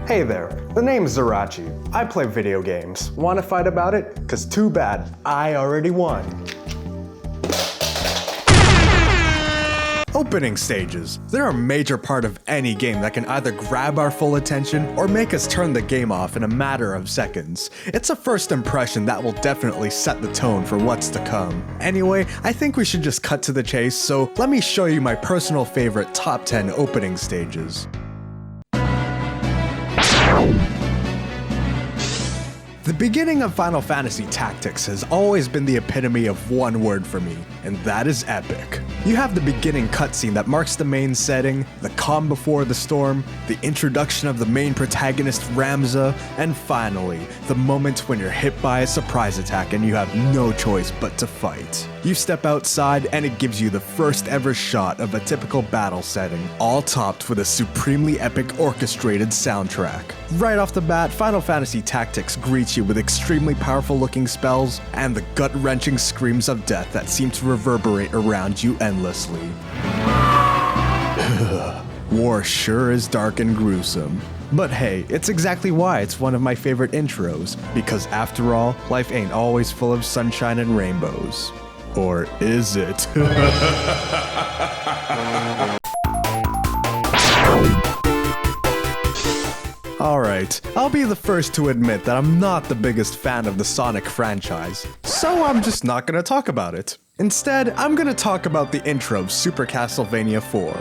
Hey there, the name's Zurachi. I play video games. Wanna fight about it? Cause too bad, I already won. Opening stages. They're a major part of any game that can either grab our full attention or make us turn the game off in a matter of seconds. It's a first impression that will definitely set the tone for what's to come. Anyway, I think we should just cut to the chase, so let me show you my personal favorite top 10 opening stages. The beginning of Final Fantasy Tactics has always been the epitome of one word for me, and that is epic. You have the beginning cutscene that marks the main setting, the calm before the storm, the introduction of the main protagonist Ramza, and finally, the moment when you're hit by a surprise attack and you have no choice but to fight. You step outside and it gives you the first ever shot of a typical battle setting, all topped with a supremely epic orchestrated soundtrack. Right off the bat, Final Fantasy Tactics greets you with extremely powerful looking spells and the gut-wrenching screams of death that seem to reverberate around you endlessly. War sure is dark and gruesome. But hey, it's exactly why it's one of my favorite intros, because after all, life ain't always full of sunshine and rainbows. Or is it? Alright, I'll be the first to admit that I'm not the biggest fan of the Sonic franchise, so I'm just not gonna talk about it. Instead, I'm gonna talk about the intro of Super Castlevania 4.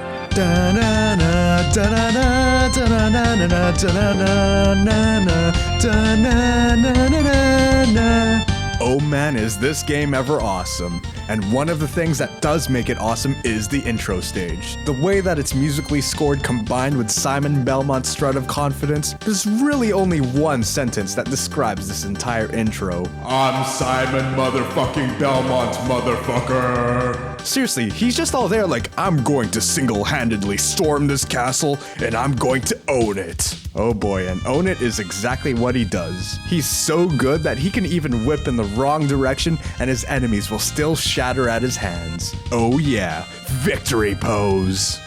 Oh man, is this game ever awesome. And one of the things that does make it awesome is the intro stage. The way that it's musically scored combined with Simon Belmont's strut of confidence, there's really only one sentence that describes this entire intro. I'm Simon motherfucking Belmont, motherfucker. Seriously, he's just all there like, I'm going to single-handedly storm this castle and I'm going to own it. Oh boy, and own it is exactly what he does. He's so good that he can even whip in the wrong direction and his enemies will still shatter at his hands. Oh yeah, victory pose.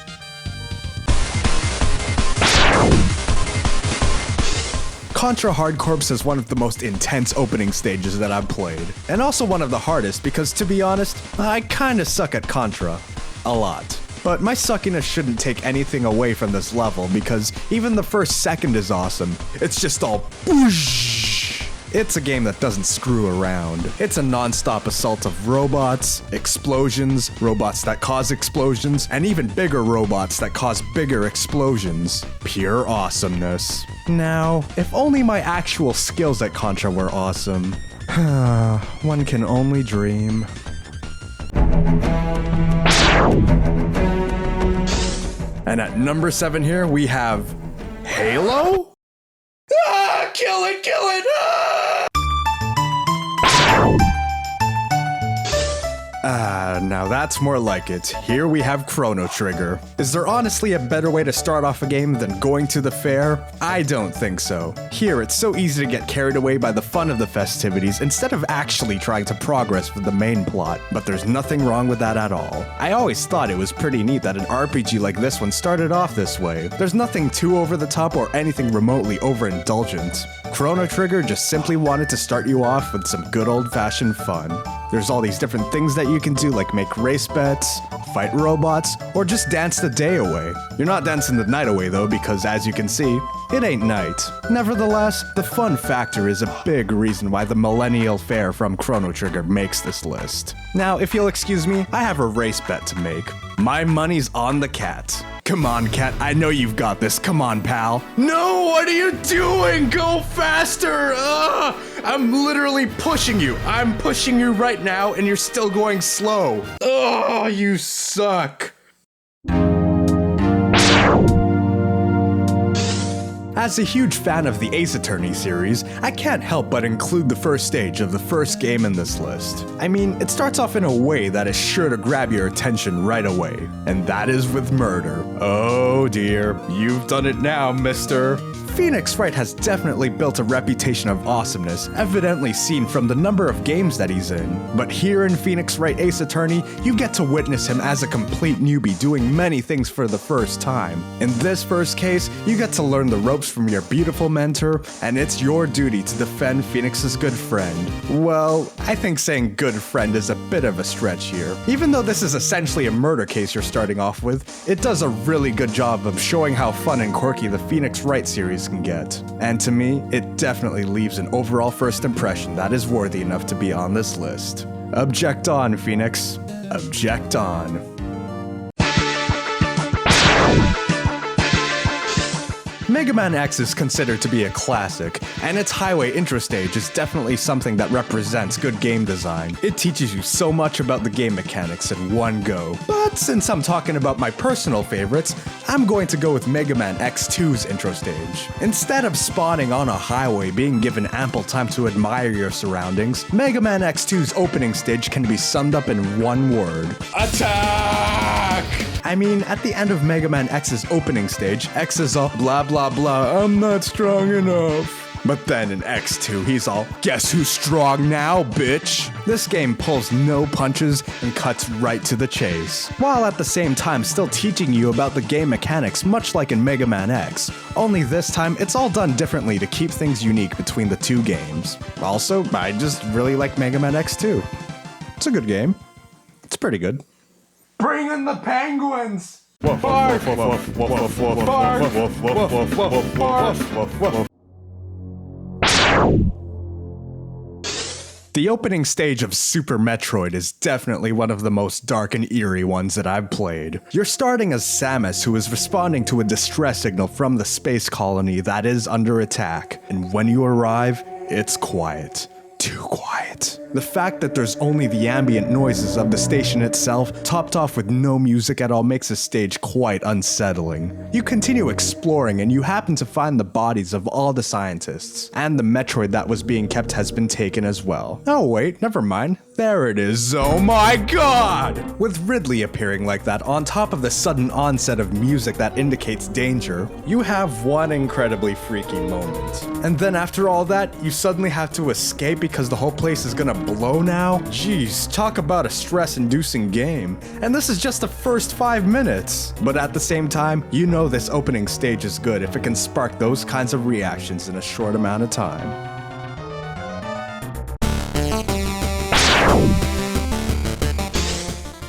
Contra Hard Corps is one of the most intense opening stages that I've played, and also one of the hardest because, to be honest, I kinda suck at Contra. A lot. But my suckiness shouldn't take anything away from this level because even the first second is awesome. It's just all boosh. It's a game that doesn't screw around. It's a non-stop assault of robots, explosions, robots that cause explosions, and even bigger robots that cause bigger explosions. Pure awesomeness. Now, if only my actual skills at Contra were awesome. One can only dream. And at number 7 here, we have Halo? Ah! Kill it! Kill it! Ah! Now that's more like it. Here we have Chrono Trigger. Is there honestly a better way to start off a game than going to the fair? I don't think so. Here, it's so easy to get carried away by the fun of the festivities instead of actually trying to progress with the main plot. But there's nothing wrong with that at all. I always thought it was pretty neat that an RPG like this one started off this way. There's nothing too over the top or anything remotely overindulgent. Chrono Trigger just simply wanted to start you off with some good old-fashioned fun. There's all these different things that you can do, like make race bets, fight robots, or just dance the day away. You're not dancing the night away though, because as you can see, it ain't night. Nevertheless, the fun factor is a big reason why the Millennial Fair from Chrono Trigger makes this list. Now, if you'll excuse me, I have a race bet to make. My money's on the cat. Come on, cat, I know you've got this. Come on, pal. No, what are you doing? Go faster! Ugh! I'm literally pushing you. I'm pushing you right now, and you're still going slow. Oh, you suck. As a huge fan of the Ace Attorney series, I can't help but include the first stage of the first game in this list. I mean, it starts off in a way that is sure to grab your attention right away, and that is with murder. Oh dear, you've done it now, mister. Phoenix Wright has definitely built a reputation of awesomeness, evidently seen from the number of games that he's in. But here in Phoenix Wright Ace Attorney, you get to witness him as a complete newbie doing many things for the first time. In this first case, you get to learn the ropes from your beautiful mentor, and it's your duty to defend Phoenix's good friend. Well, I think saying good friend is a bit of a stretch here. Even though this is essentially a murder case you're starting off with, it does a really good job of showing how fun and quirky the Phoenix Wright series can get. And to me, it definitely leaves an overall first impression that is worthy enough to be on this list. Object on, Phoenix. Object on. Mega Man X is considered to be a classic, and its highway intro stage is definitely something that represents good game design. It teaches you so much about the game mechanics in one go. But since I'm talking about my personal favorites, I'm going to go with Mega Man X2's intro stage. Instead of spawning on a highway being given ample time to admire your surroundings, Mega Man X2's opening stage can be summed up in one word: attack! I mean, at the end of Mega Man X's opening stage, X is all blah blah blah, I'm not strong enough. But then in X2, he's all, guess who's strong now, bitch? This game pulls no punches and cuts right to the chase, while at the same time still teaching you about the game mechanics much like in Mega Man X. Only this time, it's all done differently to keep things unique between the two games. Also, I just really like Mega Man X2. It's a good game. It's pretty good. Bring in the penguins! The opening stage of Super Metroid is definitely one of the most dark and eerie ones that I've played. You're starting as Samus, who is responding to a distress signal from the space colony that is under attack, and when you arrive, it's quiet. Too quiet. The fact that there's only the ambient noises of the station itself, topped off with no music at all, makes the stage quite unsettling. You continue exploring and you happen to find the bodies of all the scientists, and the Metroid that was being kept has been taken as well. Oh wait, never mind. There it is. Oh my god! With Ridley appearing like that on top of the sudden onset of music that indicates danger, you have one incredibly freaky moment. And then after all that, you suddenly have to escape because the whole place is gonna blow now? Jeez, talk about a stress-inducing game. And this is just the first 5 minutes. But at the same time, you know this opening stage is good if it can spark those kinds of reactions in a short amount of time.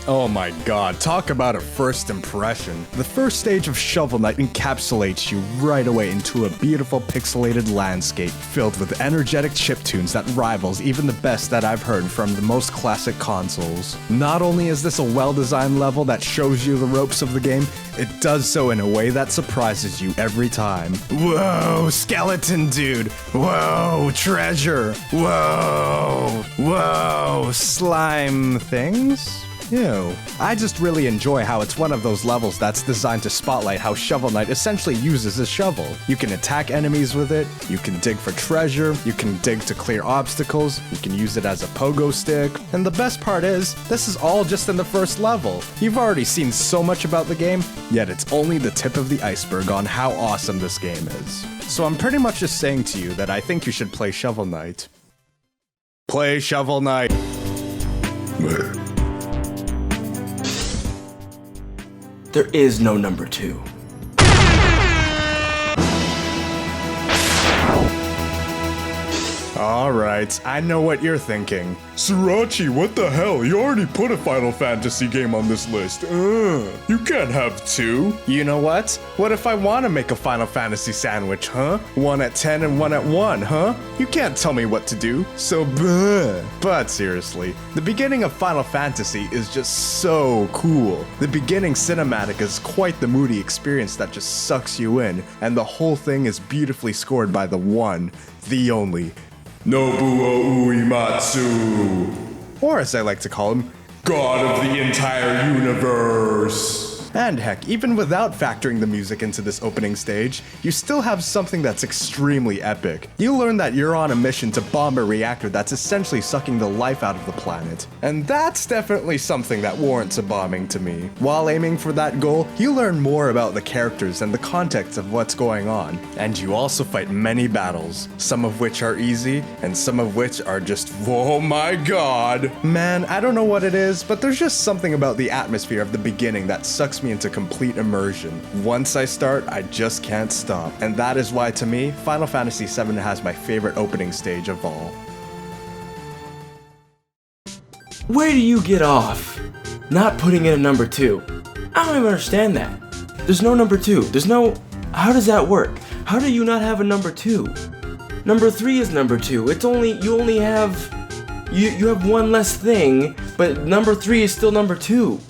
Oh my god, talk about a first impression. The first stage of Shovel Knight encapsulates you right away into a beautiful pixelated landscape filled with energetic chiptunes that rivals even the best that I've heard from the most classic consoles. Not only is this a well-designed level that shows you the ropes of the game, it does so in a way that surprises you every time. Whoa, skeleton dude. Whoa, treasure. Whoa, whoa, slime things? Ew. I just really enjoy how it's one of those levels that's designed to spotlight how Shovel Knight essentially uses a shovel. You can attack enemies with it, you can dig for treasure, you can dig to clear obstacles, you can use it as a pogo stick, and the best part is, this is all just in the first level. You've already seen so much about the game, yet it's only the tip of the iceberg on how awesome this game is. So I'm pretty much just saying to you that I think you should play Shovel Knight. Play Shovel Knight. There is no number 2. Alright, I know what you're thinking. Zurachi, what the hell? You already put a Final Fantasy game on this list. You can't have 2. You know what? What if I want to make a Final Fantasy sandwich, huh? 1 at 10 and 1 at 1, huh? You can't tell me what to do, so bleh. But seriously, the beginning of Final Fantasy is just so cool. The beginning cinematic is quite the moody experience that just sucks you in, and the whole thing is beautifully scored by the one, the only, Nobuo Uematsu, or as I like to call him, God of the entire universe. And heck, even without factoring the music into this opening stage, you still have something that's extremely epic. You learn that you're on a mission to bomb a reactor that's essentially sucking the life out of the planet. And that's definitely something that warrants a bombing to me. While aiming for that goal, you learn more about the characters and the context of what's going on. And you also fight many battles, some of which are easy, and some of which are just, oh my god. Man, I don't know what it is, but there's just something about the atmosphere of the beginning that sucks me into complete immersion. Once I start, I just can't stop. And that is why, to me, Final Fantasy VII has my favorite opening stage of all. Where do you get off not putting in a number 2? I don't even understand that. There's no number 2. There's no... How does that work? How do you not have a number 2? Number 3 is number 2. It's only... You only have... You have one less thing, but number 3 is still number 2.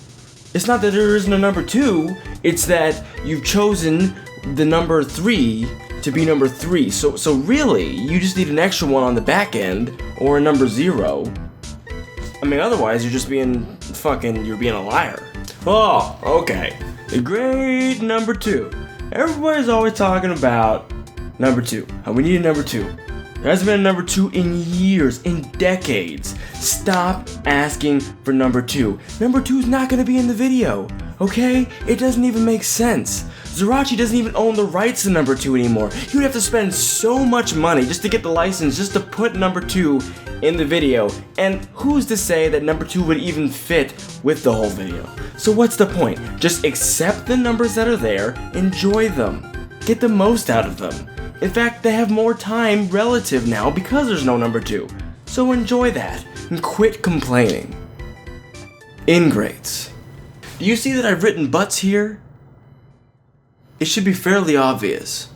It's not that there isn't a number 2, it's that you've chosen the number 3 to be number 3. So really, you just need an extra one on the back end, or a number 0. I mean, otherwise you're just being you're being a liar. Oh, okay. The great number 2. Everybody's always talking about number 2. How we need a number 2. There hasn't been a number 2 in years, in decades. Stop asking for number 2. Number 2 is not going to be in the video, okay? It doesn't even make sense. Zurachi doesn't even own the rights to number 2 anymore. You would have to spend so much money just to get the license, just to put number 2 in the video. And who's to say that number 2 would even fit with the whole video? So what's the point? Just accept the numbers that are there, enjoy them, get the most out of them. In fact, they have more time relative now because there's no number 2. So enjoy that and quit complaining. Ingrates. Do you see that I've written buts here? It should be fairly obvious.